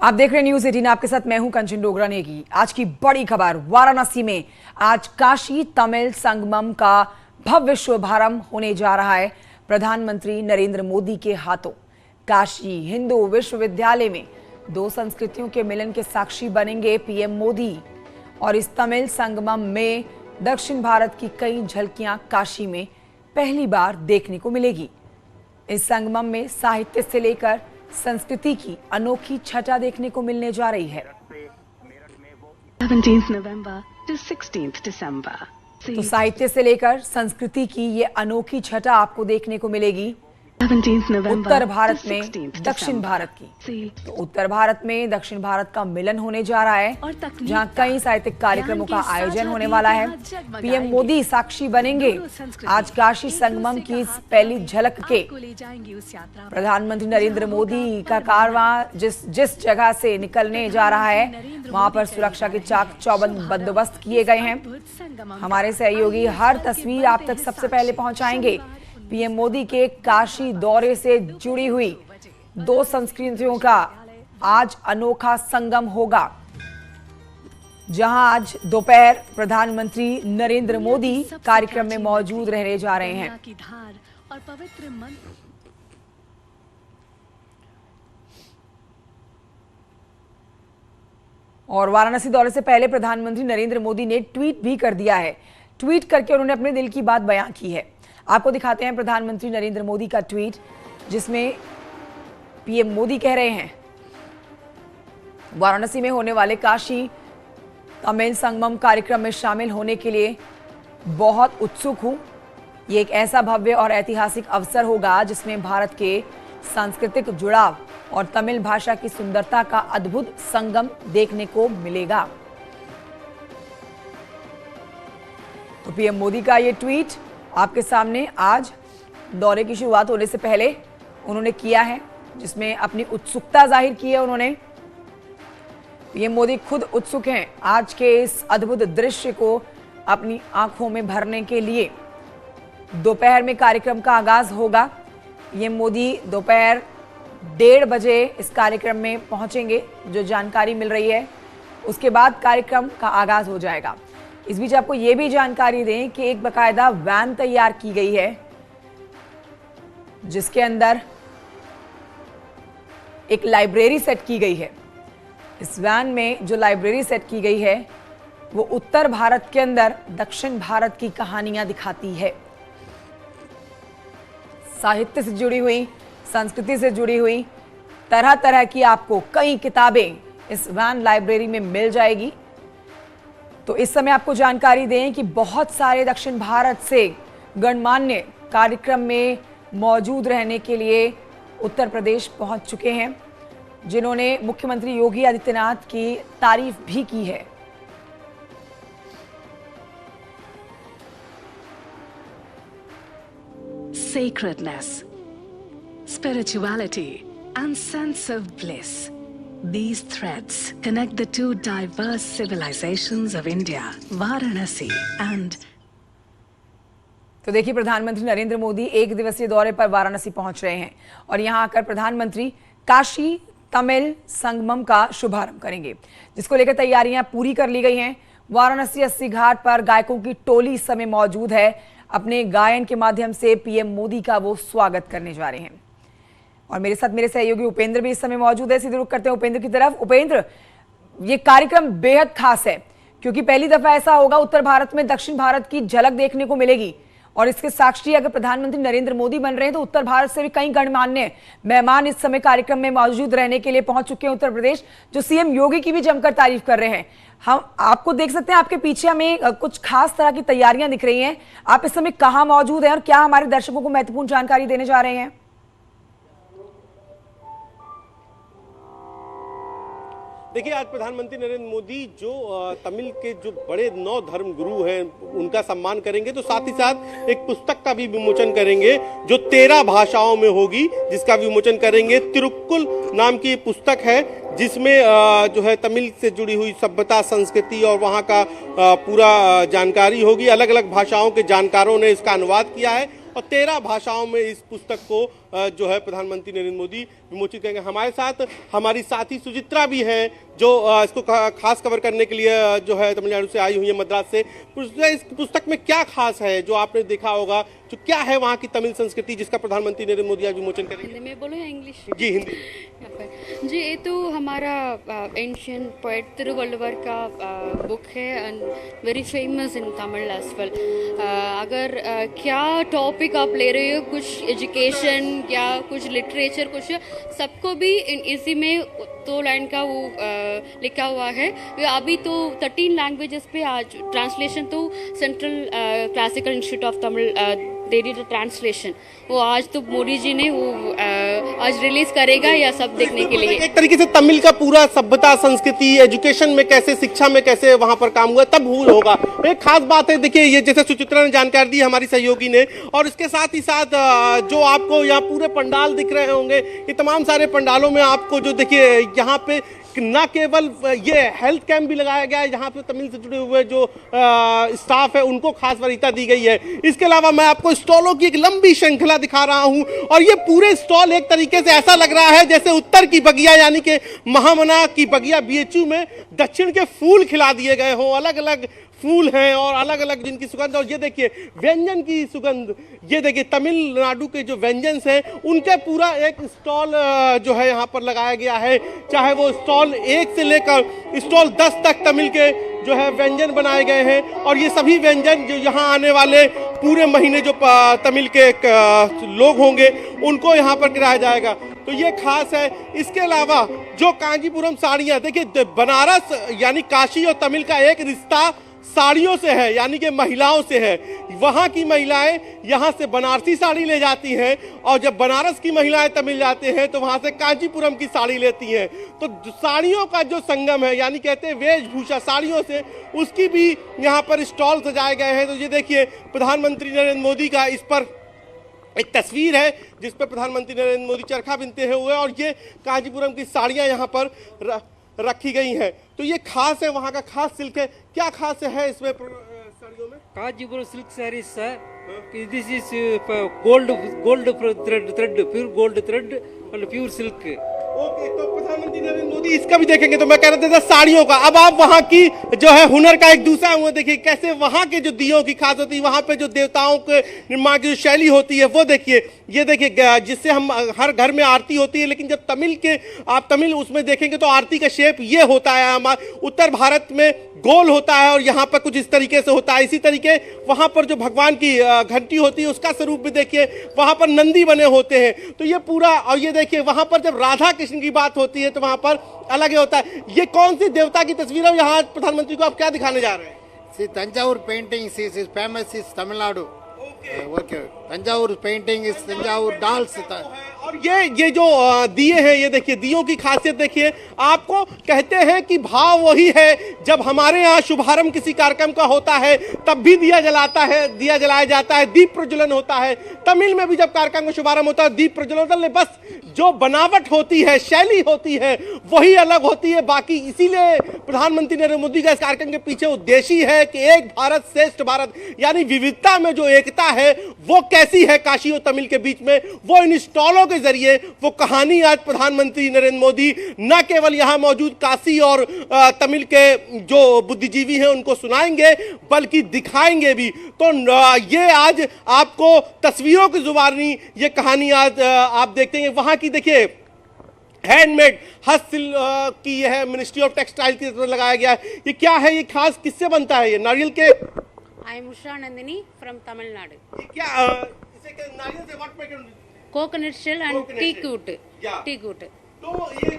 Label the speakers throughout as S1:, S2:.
S1: आप देख रहे हैं न्यूज 18। आपके साथ मैं हूं कंचन डोगरा नेगी। आज की बड़ी खबर, वाराणसी में आज काशी तमिल संगमम का भव्य शुभारंभ होने जा रहा है। प्रधानमंत्री नरेंद्र मोदी के हाथों काशी हिंदू विश्वविद्यालय में दो संस्कृतियों के मिलन के साक्षी बनेंगे पीएम मोदी। और इस तमिल संगमम में दक्षिण भारत की कई झलकियां काशी में पहली बार देखने को मिलेगी। इस संगमम में साहित्य से लेकर संस्कृति की अनोखी छटा देखने को मिलने जा रही है।
S2: 17 नवंबर to 16 दिसंबर।
S1: तो साहित्य से लेकर संस्कृति की ये अनोखी छटा आपको देखने को मिलेगी
S2: 17 नवंबर
S1: उत्तर भारत में दक्षिण भारत की। तो उत्तर भारत में दक्षिण भारत का मिलन होने जा रहा है, जहां कई साहित्यिक कार्यक्रमों का आयोजन होने वाला है। पीएम मोदी साक्षी बनेंगे आज काशी संगमम की इस पहली झलक के। प्रधानमंत्री नरेंद्र मोदी का कारवां जिस जगह से निकलने जा रहा है, वहां पर सुरक्षा के चाक चौबंद बंदोबस्त किए गए हैं। हमारे सहयोगी हर तस्वीर आप तक सबसे पहले पहुंचाएंगे। पीएम मोदी के काशी दौरे से जुड़ी हुई दो संस्कृतियों का आज अनोखा संगम होगा, जहां आज दोपहर प्रधानमंत्री नरेंद्र मोदी कार्यक्रम में मौजूद रहने जा रहे हैं। और वाराणसी दौरे से पहले प्रधानमंत्री नरेंद्र मोदी ने ट्वीट भी कर दिया है। ट्वीट करके उन्होंने अपने दिल की बात बयां की है। आपको दिखाते हैं प्रधानमंत्री नरेंद्र मोदी का ट्वीट, जिसमें पीएम मोदी कह रहे हैं, वाराणसी में होने वाले काशी तमिल संगमम कार्यक्रम में शामिल होने के लिए बहुत उत्सुक हूं। ये एक ऐसा भव्य और ऐतिहासिक अवसर होगा जिसमें भारत के सांस्कृतिक जुड़ाव और तमिल भाषा की सुंदरता का अद्भुत संगम देखने को मिलेगा। तो पीएम मोदी का ये ट्वीट आपके सामने आज दौरे की शुरुआत होने से पहले उन्होंने किया है, जिसमें अपनी उत्सुकता जाहिर की है उन्होंने। पीएम मोदी खुद उत्सुक हैं आज के इस अद्भुत दृश्य को अपनी आंखों में भरने के लिए। दोपहर में कार्यक्रम का आगाज होगा। पीएम मोदी दोपहर 1:30 बजे इस कार्यक्रम में पहुंचेंगे, जो जानकारी मिल रही है। उसके बाद कार्यक्रम का आगाज हो जाएगा। इस बीच आपको यह भी जानकारी दें कि एक बकायदा वैन तैयार की गई है, जिसके अंदर एक लाइब्रेरी सेट की गई है। इस वैन में जो लाइब्रेरी सेट की गई है, वो उत्तर भारत के अंदर दक्षिण भारत की कहानियां दिखाती है। साहित्य से जुड़ी हुई, संस्कृति से जुड़ी हुई तरह तरह की आपको कई किताबें इस वैन लाइब्रेरी में मिल जाएगी। तो इस समय आपको जानकारी दें कि बहुत सारे दक्षिण भारत से गणमान्य कार्यक्रम में मौजूद रहने के लिए उत्तर प्रदेश पहुंच चुके हैं, जिन्होंने मुख्यमंत्री योगी आदित्यनाथ की तारीफ भी की है।
S2: Sacredness, spirituality and sense of bliss. These threads connect the two diverse civilizations of India, Varanasi and
S1: तो देखिए, प्रधानमंत्री नरेंद्र मोदी एक दिवसीय दौरे पर वाराणसी पहुंच रहे हैं और यहां आकर प्रधानमंत्री काशी तमिल संगमम का शुभारंभ करेंगे, जिसको लेकर तैयारियां पूरी कर ली गई हैं। वाराणसी 80 घाट पर गायकों की टोली इस समय मौजूद है। अपने गायन के माध्यम से पीएम मोदी का वो स्वागत करने जा रहे हैं। और मेरे साथ मेरे सहयोगी उपेंद्र भी इस समय मौजूद है। सीधे रुख करते हैं उपेंद्र की तरफ। उपेंद्र, ये कार्यक्रम बेहद खास है, क्योंकि पहली दफा ऐसा होगा उत्तर भारत में दक्षिण भारत की झलक देखने को मिलेगी। और इसके साक्षी अगर प्रधानमंत्री नरेंद्र मोदी बन रहे हैं, तो उत्तर भारत से भी कई गणमान्य मेहमान इस समय कार्यक्रम में मौजूद रहने के लिए पहुंच चुके हैं उत्तर प्रदेश, जो सीएम योगी की भी जमकर तारीफ कर रहे हैं। हम आपको देख सकते हैं, आपके पीछे हमें कुछ खास तरह की तैयारियां दिख रही हैं। आप इस समय कहां मौजूद हैं और क्या हमारे दर्शकों को महत्वपूर्ण जानकारी देने जा रहे हैं?
S3: देखिए, आज प्रधानमंत्री नरेंद्र मोदी जो तमिल के जो बड़े 9 धर्म गुरु हैं, उनका सम्मान करेंगे, तो साथ ही साथ एक पुस्तक का भी विमोचन करेंगे जो 13 भाषाओं में होगी, जिसका विमोचन करेंगे। तिरुक्कुल नाम की पुस्तक है, जिसमें जो है तमिल से जुड़ी हुई सभ्यता, संस्कृति और वहाँ का पूरा जानकारी होगी। अलग अलग भाषाओं के जानकारों ने इसका अनुवाद किया है और 13 भाषाओं में इस पुस्तक को जो है प्रधानमंत्री नरेंद्र मोदी विमोचित करेंगे। हमारे साथ हमारी साथी सुचित्रा भी हैं जो इसको खास कवर करने के लिए जो है तमिलनाडु से आई हुई है, मद्रास से। इस पुस्तक में क्या खास है जो आपने देखा होगा, जो क्या है वहाँ की तमिल संस्कृति जिसका प्रधानमंत्री नरेंद्र मोदी आज विमोचन करेंगे?
S4: हिंदी में बोलो या इंग्लिश?
S3: जी हिंदी।
S4: जी, ये तो हमारा एंशियंट पोएट तिरुवल्लुवर का बुक है and very famous in Tamil as well. अगर क्या टॉपिक आप ले रहे हो, कुछ एजुकेशन या कुछ लिटरेचर, कुछ सबको भी इसी में 2 लाइन का वो लिखा हुआ है। अभी तो 13 लैंग्वेजेस पे आज ट्रांसलेशन तो central classical institute of Tamil they did translation. वो आज तो मोदी जी ने वो आज रिलीज करेगा या सब देखने के लिए।
S3: एक तरीके से तमिल का पूरा सभ्यता, संस्कृति, एजुकेशन में कैसे, शिक्षा में कैसे वहां पर काम हुआ तब होगा। एक खास बात है, देखिए ये जैसे सुचित्रा ने जानकारी दी हमारी सहयोगी ने, और इसके साथ ही साथ जो आपको यहाँ पूरे पंडाल दिख रहे होंगे, ये तमाम सारे पंडालों में आपको जो देखिए यहाँ पे न केवल ये हेल्थ कैंप भी लगाया गया है, यहाँ पे तमिल से जुड़े हुए जो स्टाफ है उनको खास वरीयता दी गई है। इसके अलावा मैं आपको स्टॉलों की एक लंबी श्रृंखला दिखा रहा हूँ, और ये पूरे स्टॉल एक तरीके से ऐसा लग रहा है जैसे उत्तर की बगिया यानी कि महामना की बगिया बीएचयू में दक्षिण के फूल खिला दिए गए हों। अलग अलग फूल हैं और अलग अलग जिनकी सुगंध, और ये देखिए व्यंजन की सुगंध, ये देखिए तमिलनाडु के जो व्यंजन हैं उनके पूरा एक स्टॉल जो है यहाँ पर लगाया गया है। चाहे वो स्टॉल 1 से लेकर स्टॉल 10 तक तमिल के जो है व्यंजन बनाए गए हैं, और ये सभी व्यंजन जो यहाँ आने वाले पूरे महीने जो तमिल के लोग होंगे उनको यहाँ पर खिलाया जाएगा, तो ये खास है। इसके अलावा जो कांजीपुरम साड़ियाँ, देखिए बनारस यानी काशी और तमिल का एक रिश्ता साड़ियों से है, यानी कि महिलाओं से है। वहाँ की महिलाएं यहाँ से बनारसी साड़ी ले जाती हैं, और जब बनारस की महिलाएं तमिल जाते हैं तो वहाँ से कांचीपुरम की साड़ी लेती हैं। तो साड़ियों का जो संगम है, यानी कहते हैं वेशभूषा साड़ियों से, उसकी भी यहाँ पर स्टॉल सजाए गए हैं। तो ये देखिए प्रधानमंत्री नरेंद्र मोदी का इस पर एक तस्वीर है जिस पर प्रधानमंत्री नरेंद्र मोदी चरखा बिनते हुए, और ये कांचीपुरम की साड़ियाँ यहाँ पर रखी गई हैं। तो ये खास है, वहाँ का खास सिल्क है। क्या खास है इसमें साड़ियों में?
S5: Kanchipuram silk sarees, sir. This is gold thread, pure gold thread and pure silk.
S3: Okay, तो प्रधानमंत्री नरेंद्र मोदी इसका भी देखेंगे। तो मैं कह रहा था साड़ियों का, अब आप वहाँ की जो है हुनर का एक दूसरा हुआ देखिए, कैसे वहाँ के जो दियों की खास होती है, वहाँ पे जो देवताओं के निर्माण की जो शैली होती है वो देखिए। ये देखिए जिससे हम हर घर में आरती होती है, लेकिन जब आप तमिल उसमें देखेंगे तो आरती का शेप ये होता है। हमारे उत्तर भारत में गोल होता है और यहाँ पर कुछ इस तरीके से होता है। इसी तरीके वहाँ पर जो भगवान की घंटी होती है उसका स्वरूप भी देखिए, वहाँ पर नंदी बने होते हैं। तो ये पूरा, और ये देखिए वहाँ पर जब राधा कृष्ण की बात होती है तो वहाँ पर अलग ही होता है। ये कौन सी देवता की तस्वीर है? यहाँ प्रधानमंत्री को आप क्या दिखाने जा रहे हैं?
S6: See, Tanjavur painting is famous is Tamil Nadu. Okay. Tanjavur painting is Tanjavur dolls.
S3: और ये जो दिए हैं, ये देखिए दियों की खासियत देखिए। आपको कहते हैं कि भाव वही है, जब हमारे यहाँ शुभारंभ किसी कार्यक्रम का होता है तब भी दिया जलाया जाता है, दीप प्रज्वलन होता है। तमिल में भी जब कार्यक्रम का शुभारंभ होता है दीप प्रज्वलन होता है, बस जो बनावट होती है, शैली होती है वही अलग होती है। बाकी इसीलिए प्रधानमंत्री नरेंद्र मोदी का इस कार्यक्रम के पीछे उद्देश्य ही है कि एक भारत श्रेष्ठ भारत, यानी विविधता में जो एकता है वो कैसी है काशी और तमिल के बीच में, वो इन स्टॉलों के जरिए वो कहानी आज प्रधानमंत्री नरेंद्र मोदी न केवल यहां मौजूद काशी और तमिल के जो बुद्धिजीवी हैं उनको सुनाएंगे बल्कि दिखाएंगे भी। तो ये आज आपको तस्वीरों की जुबानी ये कहानी आज आप देखते हैं। वहां की देखिए हैंडमेड हस्तशिल्प की यह मिनिस्ट्री ऑफ टेक्सटाइल की तरफ लगाया गया है। ये क्या है? ये खास किससे बनता है? ये नारियल के।
S7: I am Usha Nandini from Tamil Nadu.
S3: क्या इसे नारियल से what make?
S7: Coconut shell and teakwood.
S3: Yeah.
S7: Teakwood.
S3: तो ये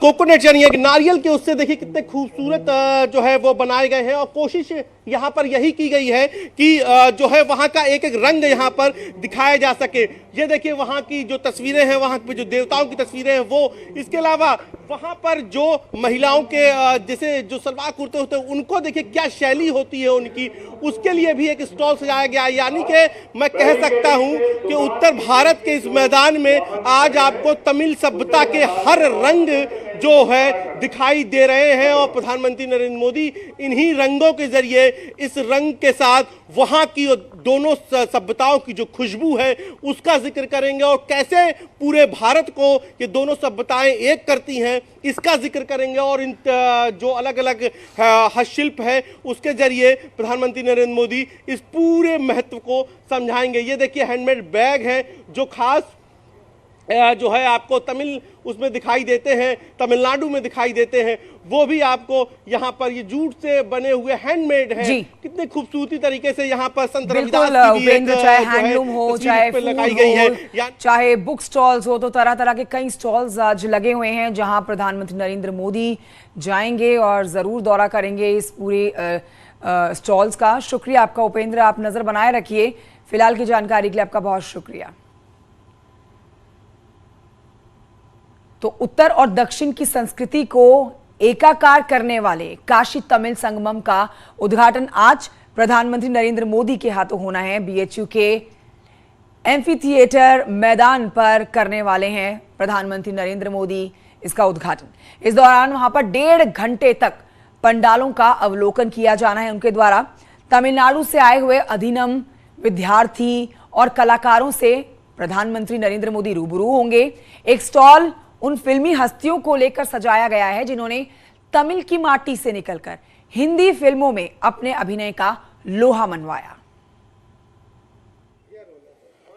S3: कोकोनट यानी एक नारियल के उससे देखिए कितने खूबसूरत जो है वो बनाए गए हैं। और कोशिश यहाँ पर यही की गई है कि जो है वहाँ का एक एक रंग यहाँ पर दिखाया जा सके। ये देखिए वहाँ की जो तस्वीरें हैं, वहाँ पे जो देवताओं की तस्वीरें हैं वो, इसके अलावा वहाँ पर जो महिलाओं के जैसे जो सलवार कुर्ते होते हैं उनको देखिए क्या शैली होती है उनकी, उसके लिए भी एक स्टॉल सजाया गया। यानी कि मैं कह सकता हूँ कि उत्तर भारत के इस मैदान में आज आपको तमिल सभ्यता के हर रंग जो है दिखाई दे रहे हैं और प्रधानमंत्री नरेंद्र मोदी इन्हीं रंगों के जरिए इस रंग के साथ वहां की दोनों सभ्यताओं की जो खुशबू है उसका जिक्र करेंगे और कैसे पूरे भारत को ये दोनों सभ्यताएं एक करती हैं इसका जिक्र करेंगे और इन जो अलग अलग हस्तशिल्प है उसके जरिए प्रधानमंत्री नरेंद्र मोदी इस पूरे महत्व को समझाएंगे। ये देखिए हैंडमेड बैग है जो खास जो है आपको तमिल उसमें दिखाई देते हैं, तमिलनाडु में दिखाई देते हैं, वो भी आपको यहाँ पर ये जूट से बने हुए हैंडमेड है। कितने खूबसूरती तरीके से यहाँ पर संत रविदास की भी एक
S1: चाहे हैंडलूम हो, चाहे
S3: लगाई गई है,
S1: चाहे बुक स्टॉल्स हो, तो तरह तरह के कई स्टॉल्स आज लगे हुए हैं जहां प्रधानमंत्री नरेंद्र मोदी जाएंगे और जरूर दौरा करेंगे इस पूरे स्टॉल्स का। शुक्रिया आपका उपेंद्र, आप नजर बनाए रखिए। फिलहाल की जानकारी के लिए आपका बहुत शुक्रिया। तो उत्तर और दक्षिण की संस्कृति को एकाकार करने वाले काशी तमिल संगमम का उद्घाटन आज प्रधानमंत्री नरेंद्र मोदी के हाथों होना है। बीएचयू के एम्फी थिएटर मैदान पर करने वाले हैं प्रधानमंत्री नरेंद्र मोदी इसका उद्घाटन। इस दौरान वहां पर 1.5 घंटे तक पंडालों का अवलोकन किया जाना है उनके द्वारा। तमिलनाडु से आए हुए अधिनम, विद्यार्थी और कलाकारों से प्रधानमंत्री नरेंद्र मोदी रूबरू होंगे। एक स्टॉल उन फिल्मी हस्तियों को लेकर सजाया गया है जिन्होंने तमिल की माटी से निकलकर हिंदी फिल्मों में अपने अभिनय का लोहा मनवाया।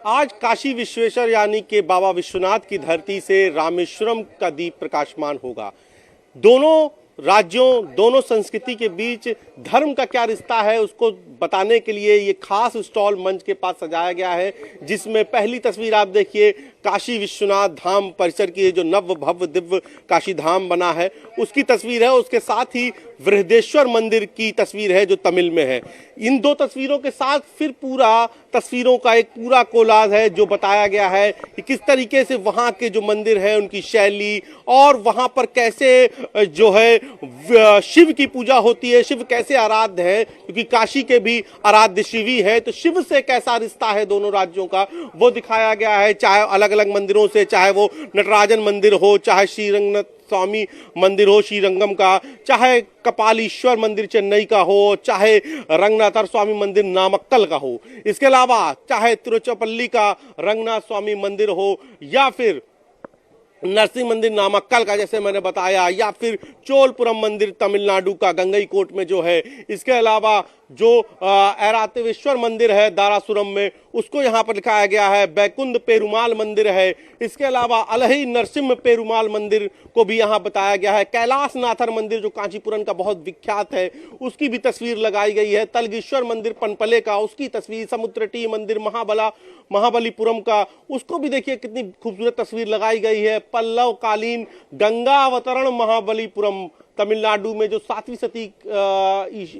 S3: आज काशी विश्वेश्वर यानी कि बाबा विश्वनाथ की धरती से रामेश्वरम का दीप प्रकाशमान होगा। दोनों राज्यों, दोनों संस्कृति के बीच धर्म का क्या रिश्ता है उसको बताने के लिए ये खास स्टॉल मंच के पास सजाया गया है, जिसमें पहली तस्वीर आप देखिए काशी विश्वनाथ धाम परिसर की जो नव भव्य दिव्य काशी धाम बना है उसकी तस्वीर है। उसके साथ ही बृहदेश्वर मंदिर की तस्वीर है जो तमिल में है। इन दो तस्वीरों के साथ फिर पूरा तस्वीरों का एक पूरा कोलाज है जो बताया गया है कि किस तरीके से वहाँ के जो मंदिर है उनकी शैली और वहाँ पर कैसे जो है शिव की पूजा होती है, शिव कैसे आराध्य है, क्योंकि काशी के भी आराध्य शिव ही है। तो शिव से कैसा रिश्ता है दोनों राज्यों का वो दिखाया गया है, चाहे अलग अलग मंदिरों से, चाहे वो नटराजन मंदिर हो, चाहे श्रीरंगनाथ स्वामी मंदिर हो श्रीरंगम का, चाहे कपालीश्वर मंदिर चेन्नई का हो, चाहे रंगनाथर स्वामी मंदिर नामक्कल का हो, इसके अलावा चाहे तिरुचिरापल्ली का रंगनाथ स्वामी मंदिर हो या फिर नरसिंह मंदिर नामक्कल का जैसे मैंने बताया, या फिर चोलपुरम मंदिर तमिलनाडु का गंगईकोट में जो है, इसके अलावा जो ऐरावतेश्वर मंदिर है दारासुरम में उसको यहाँ पर दिखाया गया है, बैकुंठ पेरुमाल मंदिर है, इसके अलावा अलही नरसिम्ह पेरुमाल मंदिर को भी यहाँ बताया गया है, कैलाशनाथर मंदिर जो कांचीपुरम का बहुत विख्यात है उसकी भी तस्वीर लगाई गई है, तलगेश्वर मंदिर पनपले का उसकी तस्वीर, समुद्रटी मंदिर महाबलीपुरम का उसको भी देखिए कितनी खूबसूरत तस्वीर लगाई गई है, पल्लव कालीन गंगा अवतरण महाबलीपुरम तमिलनाडु में जो 7वीं शती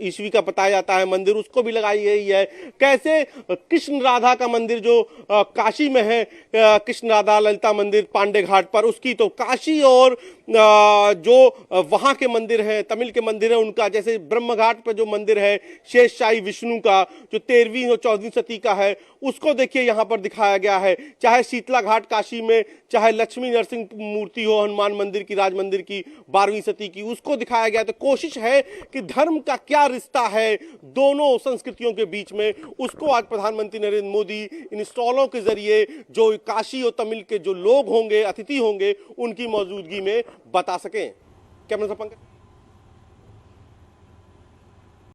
S3: ईस्वी का बताया जाता है मंदिर उसको भी लगाई गई है। कैसे कृष्ण राधा का मंदिर जो काशी में है, कृष्ण राधा ललिता मंदिर पांडे घाट पर, उसकी तो काशी और जो वहाँ के मंदिर हैं तमिल के मंदिर है उनका, जैसे ब्रह्म घाट पर जो मंदिर है शेषशाही विष्णु का जो 13वीं और 14वीं शती का है उसको देखिए यहाँ पर दिखाया गया है। चाहे शीतला घाट काशी में, चाहे लक्ष्मी नरसिंह मूर्ति हो हनुमान मंदिर की, राज मंदिर की 12वीं शती की, उसको दिखाया गया। तो कोशिश है कि धर्म का क्या रिश्ता है दोनों संस्कृतियों के बीच में, उसको आज प्रधानमंत्री नरेंद्र मोदी इन स्टॉलों के जरिए जो काशी और तमिल के जो लोग होंगे, अतिथि होंगे, उनकी मौजूदगी में बता सकें। कैमरा पंकज।